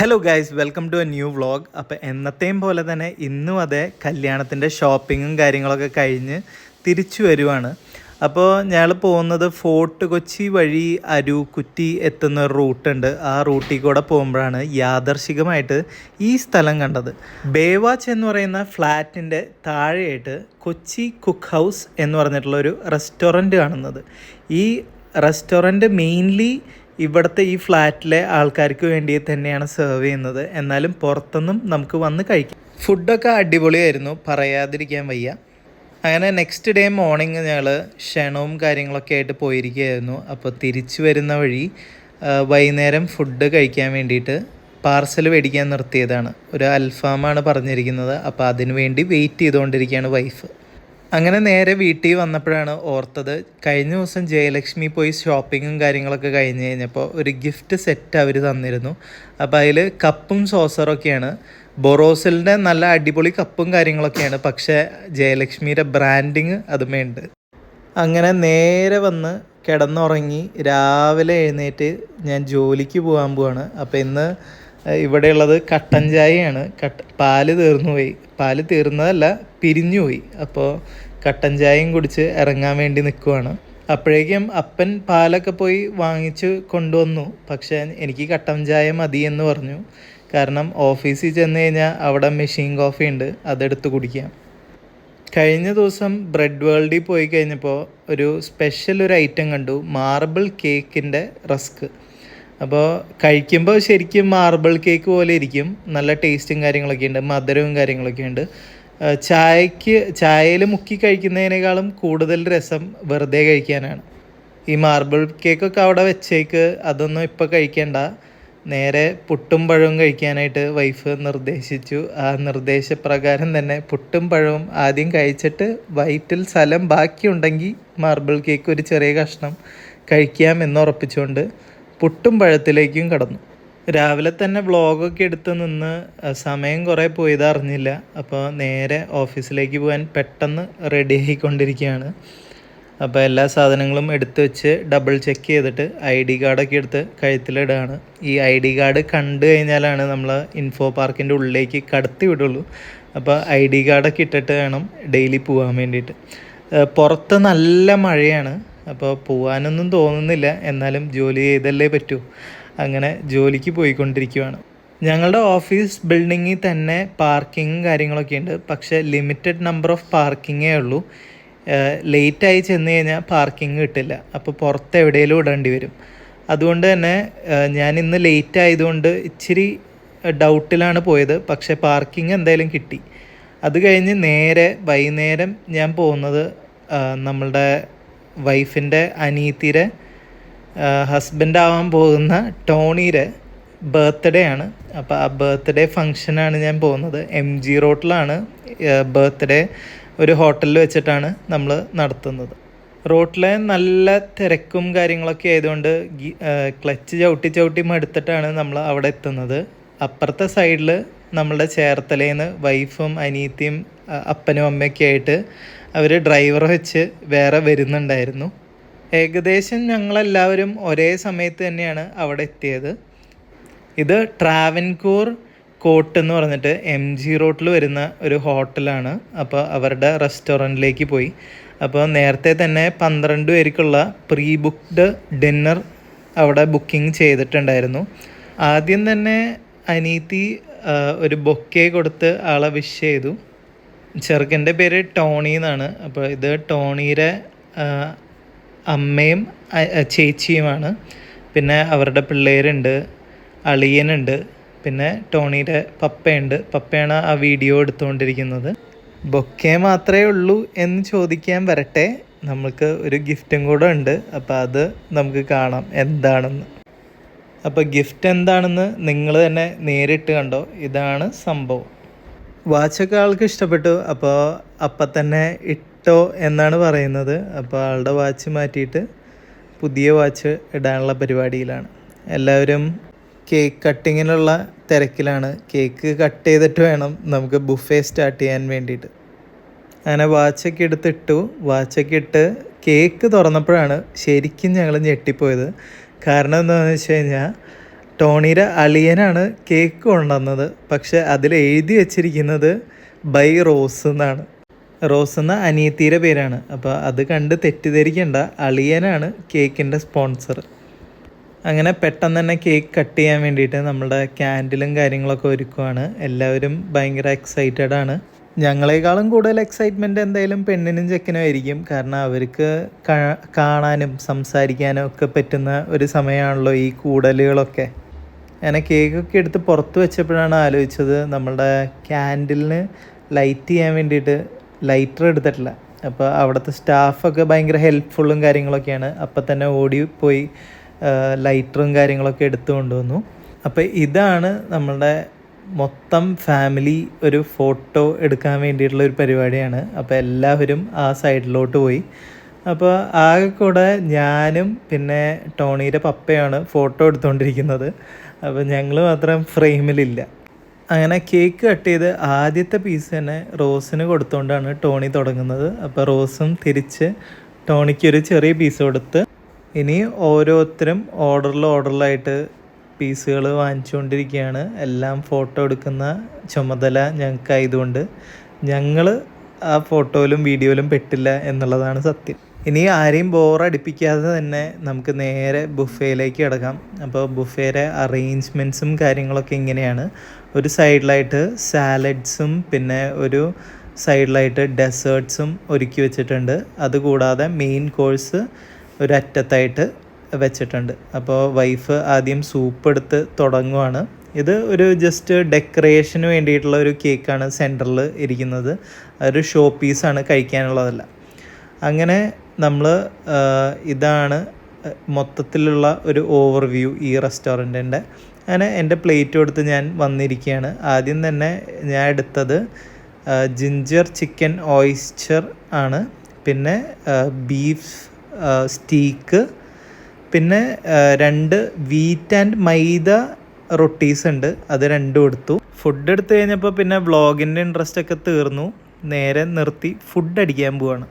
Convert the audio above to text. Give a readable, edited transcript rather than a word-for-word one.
Hello guys, welcome to a new vlog. അപ്പോൾ എന്നത്തെയും പോലെ തന്നെ ഇന്നും അതേ കല്യാണത്തിൻ്റെ ഷോപ്പിങ്ങും കാര്യങ്ങളൊക്കെ കഴിഞ്ഞ് തിരിച്ചു വരുവാണ്. അപ്പോൾ ഞങ്ങൾ പോകുന്നത് ഫോർട്ട് കൊച്ചി വഴി അരുക്കുറ്റി എത്തുന്ന ഒരു റൂട്ടുണ്ട്. ആ റൂട്ടിൽ കൂടെ പോകുമ്പോഴാണ് യാദർശികമായിട്ട് ഈ സ്ഥലം കണ്ടത്. ബേവാച്ച് എന്ന് പറയുന്ന ഫ്ലാറ്റിൻ്റെ താഴെയായിട്ട് കൊച്ചി കുക്ക് ഹൗസ് എന്ന് പറഞ്ഞിട്ടുള്ള ഒരു റെസ്റ്റോറൻറ്റ് കാണുന്നത്. ഈ റെസ്റ്റോറൻറ്റ് മെയിൻലി ഇവിടുത്തെ ഈ ഫ്ലാറ്റിലെ ആൾക്കാർക്ക് വേണ്ടി തന്നെയാണ് സെർവ് ചെയ്യുന്നത്. എന്നാലും പുറത്തുനിന്നും നമുക്ക് വന്ന് കഴിക്കാം. ഫുഡൊക്കെ അടിപൊളിയായിരുന്നു, പറയാതിരിക്കാൻ വയ്യ. അങ്ങനെ നെക്സ്റ്റ് ഡേ മോർണിംഗ് ഞങ്ങൾ ക്ഷണവും കാര്യങ്ങളൊക്കെ ആയിട്ട് പോയിരിക്കുകയായിരുന്നു. അപ്പോൾ തിരിച്ചു വരുന്ന വഴി വൈകുന്നേരം ഫുഡ് കഴിക്കാൻ വേണ്ടിയിട്ട് പാർസൽ മേടിക്കാൻ നിർത്തിയതാണ്. ഒരു അൽഫാമാണ് പറഞ്ഞിരിക്കുന്നത്. അപ്പോൾ അതിനു വേണ്ടി വെയിറ്റ് ചെയ്തുകൊണ്ടിരിക്കുകയാണ് വൈഫ്. അങ്ങനെ നേരെ വീട്ടിൽ വന്നപ്പോഴാണ് ഓർത്തത്, കഴിഞ്ഞ ദിവസം ജയലക്ഷ്മി പോയി ഷോപ്പിങ്ങും കാര്യങ്ങളൊക്കെ കഴിഞ്ഞ് കഴിഞ്ഞപ്പോൾ ഒരു ഗിഫ്റ്റ് സെറ്റ് അവർ തന്നിരുന്നു. അപ്പോൾ അതിൽ കപ്പും സോസറൊക്കെയാണ്. ബൊറോസിലിൻ്റെ നല്ല അടിപൊളി കപ്പും കാര്യങ്ങളൊക്കെയാണ്, പക്ഷേ ജയലക്ഷ്മിയുടെ ബ്രാൻഡിങ് അതുമേ ഉണ്ട്. അങ്ങനെ നേരെ വന്ന് കിടന്നുറങ്ങി രാവിലെ എഴുന്നേറ്റ് ഞാൻ ജോലിക്ക് പോകാൻ പോവാണ്. അപ്പോൾ ഇന്ന് ഇവിടെയുള്ളത് കട്ടൻ ചായയാണ്. പാല് തീർന്നുപോയി. പാല് തീർന്നതല്ല, പിരിഞ്ഞുപോയി. അപ്പോൾ കട്ടൻ ചായയും കുടിച്ച് ഇറങ്ങാൻ വേണ്ടി നിൽക്കുവാണ്. അപ്പോഴേക്കും അപ്പൻ പാലൊക്കെ പോയി വാങ്ങിച്ച് കൊണ്ടുവന്നു. പക്ഷേ എനിക്ക് കട്ടൻ ചായ മതി എന്ന് പറഞ്ഞു. കാരണം ഓഫീസിൽ ചെന്ന് കഴിഞ്ഞാൽ അവിടെ മെഷീൻ കോഫി ഉണ്ട്, അതെടുത്ത് കുടിക്കാം. കഴിഞ്ഞ ദിവസം ബ്രെഡ് വേൾഡിൽ പോയി കഴിഞ്ഞപ്പോൾ ഒരു സ്പെഷ്യൽ ഐറ്റം കണ്ടു, മാർബിൾ കേക്കിൻ്റെ റസ്ക്. അപ്പോൾ കഴിക്കുമ്പോൾ ശരിക്കും മാർബിൾ കേക്ക് പോലെ ഇരിക്കും. നല്ല ടേസ്റ്റും കാര്യങ്ങളൊക്കെ ഉണ്ട്, മധുരവും കാര്യങ്ങളൊക്കെ ഉണ്ട്. ചായയിൽ മുക്കി കഴിക്കുന്നതിനേക്കാളും കൂടുതൽ രസം വെറുതെ കഴിക്കാനാണ്. ഈ മാർബിൾ കേക്കൊക്കെ അവിടെ വെച്ചേക്ക്, അതൊന്നും ഇപ്പോൾ കഴിക്കേണ്ട, നേരെ പുട്ടും പഴവും കഴിക്കാനായിട്ട് വൈഫ് നിർദ്ദേശിച്ചു. ആ നിർദ്ദേശപ്രകാരം തന്നെ പുട്ടും പഴവും ആദ്യം കഴിച്ചിട്ട് വയറ്റിൽ സ്ഥലം ബാക്കിയുണ്ടെങ്കിൽ മാർബിൾ കേക്ക് ഒരു ചെറിയ കഷ്ണം കഴിക്കാം എന്നുറപ്പിച്ചുകൊണ്ട് പുട്ടും പഴത്തിലേക്കും കടന്നു. രാവിലെ തന്നെ വ്ളോഗൊക്കെ എടുത്ത് നിന്ന് സമയം കുറേ പോയത് അറിഞ്ഞില്ല. അപ്പോൾ നേരെ ഓഫീസിലേക്ക് പോകാൻ പെട്ടെന്ന് റെഡി ആയിക്കൊണ്ടിരിക്കുകയാണ്. അപ്പോൾ എല്ലാ സാധനങ്ങളും എടുത്ത് വെച്ച് ഡബിൾ ചെക്ക് ചെയ്തിട്ട് ID കാർഡൊക്കെ എടുത്ത് കഴുത്തിലിടുകയാണ്. ഈ ID കാർഡ് കണ്ടു കഴിഞ്ഞാലാണ് നമ്മൾ ഇൻഫോ പാർക്കിൻ്റെ ഉള്ളിലേക്ക് കടത്തി വിടുള്ളൂ. അപ്പോൾ ID കാർഡൊക്കെ ഇട്ടിട്ട് വേണം ഡെയിലി പോകാൻ വേണ്ടിയിട്ട്. പുറത്ത് നല്ല മഴയാണ്. അപ്പോൾ പോകാനൊന്നും തോന്നുന്നില്ല, എന്നാലും ജോലി ചെയ്തല്ലേ പറ്റൂ. അങ്ങനെ ജോലിക്ക് പോയിക്കൊണ്ടിരിക്കുകയാണ്. ഞങ്ങളുടെ ഓഫീസ് ബിൽഡിങ്ങിൽ തന്നെ പാർക്കിങ്ങും കാര്യങ്ങളൊക്കെ ഉണ്ട്, പക്ഷേ ലിമിറ്റഡ് നമ്പർ ഓഫ് പാർക്കിങ്ങേ ഉള്ളൂ. ലേറ്റായി ചെന്ന് കഴിഞ്ഞാൽ പാർക്കിങ് കിട്ടില്ല. അപ്പോൾ പുറത്ത് എവിടെയെങ്കിലും ഇടേണ്ടി വരും. അതുകൊണ്ട് തന്നെ ഞാൻ ഇന്ന് ലേറ്റ് ആയതുകൊണ്ട് ഇച്ചിരി ഡൗട്ടിലാണ് പോയത്. പക്ഷേ പാർക്കിങ് എന്തായാലും കിട്ടി. അത് കഴിഞ്ഞ് നേരെ വൈകുന്നേരം ഞാൻ പോകുന്നത് നമ്മളുടെ വൈഫിൻ്റെ അനിയത്തിയുടെ ഹസ്ബൻഡാവാൻ പോകുന്ന ടോണിയുടെ ബർത്ത്ഡേ ആണ്. അപ്പോൾ ആ ബർത്ത്ഡേ ഫങ്ഷനാണ് ഞാൻ പോകുന്നത്. MG റോട്ടിലാണ് ബർത്ത്ഡേ. ഒരു ഹോട്ടലിൽ വെച്ചിട്ടാണ് നമ്മൾ നടത്തുന്നത്. റോട്ടിലെ നല്ല തിരക്കും കാര്യങ്ങളൊക്കെ ആയതുകൊണ്ട് ക്ലച്ച് ചവിട്ടി മടുത്തിട്ടാണ് നമ്മൾ അവിടെ എത്തുന്നത്. അപ്പുറത്തെ സൈഡിൽ നമ്മളുടെ ചേർത്തലയിൽ നിന്ന് വൈഫും അനിയത്തിയും അപ്പനും അമ്മയൊക്കെ ആയിട്ട് അവർ ഡ്രൈവറെ വെച്ച് വേറെ വരുന്നുണ്ടായിരുന്നു. ഏകദേശം ഞങ്ങളെല്ലാവരും ഒരേ സമയത്ത് തന്നെയാണ് അവിടെ എത്തിയത്. ഇത് ട്രാവൻകൂർ കോട്ട് എന്ന് പറഞ്ഞിട്ട് MG റോട്ടിൽ വരുന്ന ഒരു ഹോട്ടലാണ്. അപ്പോൾ അവരുടെ റെസ്റ്റോറൻറ്റിലേക്ക് പോയി. അപ്പോൾ നേരത്തെ തന്നെ 12 പേർക്കുള്ള പ്രീ ബുക്ക്ഡ് ഡിന്നർ അവിടെ ബുക്കിംഗ് ചെയ്തിട്ടുണ്ടായിരുന്നു. ആദ്യം തന്നെ അനീതി ഒരു ബൊക്കെ കൊടുത്ത് ആളെ വിഷ് ചെയ്തു. ചെറുക്കൻ്റെ പേര് ടോണി എന്നാണ്. അപ്പോൾ ഇത് ടോണിയുടെ അമ്മയും ചേച്ചിയുമാണ്. പിന്നെ അവരുടെ പിള്ളേരുണ്ട്, അളിയനുണ്ട്, പിന്നെ ടോണിയുടെ പപ്പയുണ്ട്. പപ്പയാണ് ആ വീഡിയോ എടുത്തുകൊണ്ടിരിക്കുന്നത്. ബൊക്കെ മാത്രമേ ഉള്ളൂ എന്ന് ചോദിക്കാൻ വരട്ടെ, നമുക്ക് ഒരു ഗിഫ്റ്റും കൂടെ ഉണ്ട്. അപ്പോൾ അത് നമുക്ക് കാണാം എന്താണെന്ന്. അപ്പോൾ ഗിഫ്റ്റ് എന്താണെന്ന് നിങ്ങൾ തന്നെ നേരിട്ട് കണ്ടോ. ഇതാണ് സംഭവം. വാച്ചൊക്കെ ആൾക്ക് ഇഷ്ടപ്പെട്ടു. അപ്പോൾ അപ്പം തന്നെ ഇട്ടോ എന്നാണ് പറയുന്നത്. അപ്പോൾ ആളുടെ വാച്ച് മാറ്റിയിട്ട് പുതിയ വാച്ച് ഇടാനുള്ള പരിപാടിയിലാണ്. എല്ലാവരും കേക്ക് കട്ടിങ്ങിനുള്ള തിരക്കിലാണ്. കേക്ക് കട്ട് ചെയ്തിട്ട് വേണം നമുക്ക് ബുഫേ സ്റ്റാർട്ട് ചെയ്യാൻ വേണ്ടിയിട്ട്. അങ്ങനെ വാച്ചൊക്കെ എടുത്തിട്ടു. വാച്ചൊക്കെ ഇട്ട് കേക്ക് തുറന്നപ്പോഴാണ് ശരിക്കും ഞങ്ങൾ ഞെട്ടിപ്പോയത്. കാരണം എന്താണെന്ന് വെച്ച് കഴിഞ്ഞാൽ ടോണിയുടെ അളിയനാണ് കേക്ക് കൊണ്ടുവന്നത്. പക്ഷെ അതിൽ എഴുതി വെച്ചിരിക്കുന്നത് ബൈ റോസ് എന്നാണ്. റോസ് എന്ന അനിയത്തിയുടെ പേരാണ്. അപ്പോൾ അത് കണ്ട് തെറ്റിദ്ധരിക്കേണ്ട, അളിയനാണ് കേക്കിൻ്റെ സ്പോൺസർ. അങ്ങനെ പെട്ടെന്ന് തന്നെ കേക്ക് കട്ട് ചെയ്യാൻ വേണ്ടിയിട്ട് നമ്മുടെ ക്യാൻഡിലും കാര്യങ്ങളൊക്കെ ഒരുക്കുവാണ്. എല്ലാവരും ഭയങ്കര എക്സൈറ്റഡ് ആണ്. ഞങ്ങളെക്കാളും കൂടുതൽ എക്സൈറ്റ്മെൻറ്റ് എന്തായാലും പെണ്ണിനും ചെക്കനും ആയിരിക്കും. കാരണം അവർക്ക് കാണാനും സംസാരിക്കാനും ഒക്കെ പറ്റുന്ന ഒരു സമയമാണല്ലോ ഈ കൂടലുകളൊക്കെ. അങ്ങനെ കേക്കൊക്കെ എടുത്ത് പുറത്ത് വെച്ചപ്പോഴാണ് ആലോചിച്ചത്, നമ്മളുടെ ക്യാൻഡിലിന് ലൈറ്റ് ചെയ്യാൻ വേണ്ടിയിട്ട് ലൈറ്റർ എടുത്തിട്ടില്ല. അപ്പോൾ അവിടുത്തെ സ്റ്റാഫൊക്കെ ഭയങ്കര ഹെൽപ്ഫുള്ളും കാര്യങ്ങളൊക്കെയാണ്. അപ്പം തന്നെ ഓടിപ്പോയി ലൈറ്ററും കാര്യങ്ങളൊക്കെ എടുത്തു കൊണ്ടുവന്നു. അപ്പോൾ ഇതാണ് നമ്മളുടെ മൊത്തം ഫാമിലി ഒരു ഫോട്ടോ എടുക്കാൻ വേണ്ടിയിട്ടുള്ള ഒരു പരിപാടിയാണ്. അപ്പോൾ എല്ലാവരും ആ സൈഡിലോട്ട് പോയി. അപ്പോൾ ആകെ കൂടെ ഞാനും പിന്നെ ടോണിയുടെ പപ്പയാണ് ഫോട്ടോ എടുത്തുകൊണ്ടിരിക്കുന്നത്. അപ്പോൾ ഞങ്ങൾ മാത്രം ഫ്രെയിമിലില്ല. അങ്ങനെ കേക്ക് കട്ട് ചെയ്ത് ആദ്യത്തെ പീസ് തന്നെ റോസിന് കൊടുത്തുകൊണ്ടാണ് ടോണി തുടങ്ങുന്നത്. അപ്പോൾ റോസും തിരിച്ച് ടോണിക്കൊരു ചെറിയ പീസ് കൊടുത്ത് ഇനി ഓരോരുത്തരും ഓർഡറിലായിട്ട് പീസുകൾ വാങ്ങിച്ചുകൊണ്ടിരിക്കുകയാണ്. എല്ലാം ഫോട്ടോ എടുക്കുന്ന ചുമതല ഞങ്ങൾക്കായതുകൊണ്ട് ഞങ്ങൾ ആ ഫോട്ടോയിലും വീഡിയോയിലും പെട്ടില്ല എന്നുള്ളതാണ് സത്യം. ഇനി ആരെയും ബോറടിപ്പിക്കാതെ തന്നെ നമുക്ക് നേരെ ബുഫേയിലേക്ക് കിടക്കാം. അപ്പോൾ ബുഫേയുടെ അറേഞ്ച്മെൻറ്റ്സും കാര്യങ്ങളൊക്കെ ഇങ്ങനെയാണ്. ഒരു സൈഡിലായിട്ട് സാലഡ്സും പിന്നെ ഒരു സൈഡിലായിട്ട് ഡെസേർട്ട്സും ഒരുക്കി വെച്ചിട്ടുണ്ട്. അതുകൂടാതെ മെയിൻ കോഴ്സ് ഒരു അറ്റത്തായിട്ട് വെച്ചിട്ടുണ്ട്. അപ്പോൾ വൈഫ് ആദ്യം സൂപ്പ് എടുത്ത് തുടങ്ങുവാണ്. ഇത് ഒരു ജസ്റ്റ് ഡെക്കറേഷന് വേണ്ടിയിട്ടുള്ള ഒരു കേക്കാണ് സെൻറ്ററിൽ ഇരിക്കുന്നത്. ഒരു ഷോ പീസാണ്, കഴിക്കാനുള്ളതല്ല. അങ്ങനെ നമ്മൾ ഇതാണ് മൊത്തത്തിലുള്ള ഒരു ഓവർവ്യൂ ഈ റെസ്റ്റോറൻറ്റിൻ്റെ. അങ്ങനെ എൻ്റെ പ്ലേറ്റ് കൊടുത്ത് ഞാൻ വന്നിരിക്കുകയാണ്. ആദ്യം തന്നെ ഞാൻ എടുത്തത് ജിഞ്ചർ ചിക്കൻ ഓയിസ്റ്റർ ആണ്, പിന്നെ ബീഫ് സ്റ്റീക്ക്, പിന്നെ 2 വീറ്റ് ആൻഡ് മൈദ റൊട്ടീസ് ഉണ്ട്, അത് 2 എടുത്തു. ഫുഡ് എടുത്തു കഴിഞ്ഞപ്പോൾ പിന്നെ വ്ളോഗിൻ്റെ ഇൻട്രസ്റ്റ് ഒക്കെ തീർന്നു. നേരെ നിർത്തി ഫുഡ് അടിക്കാൻ പോവാണ്.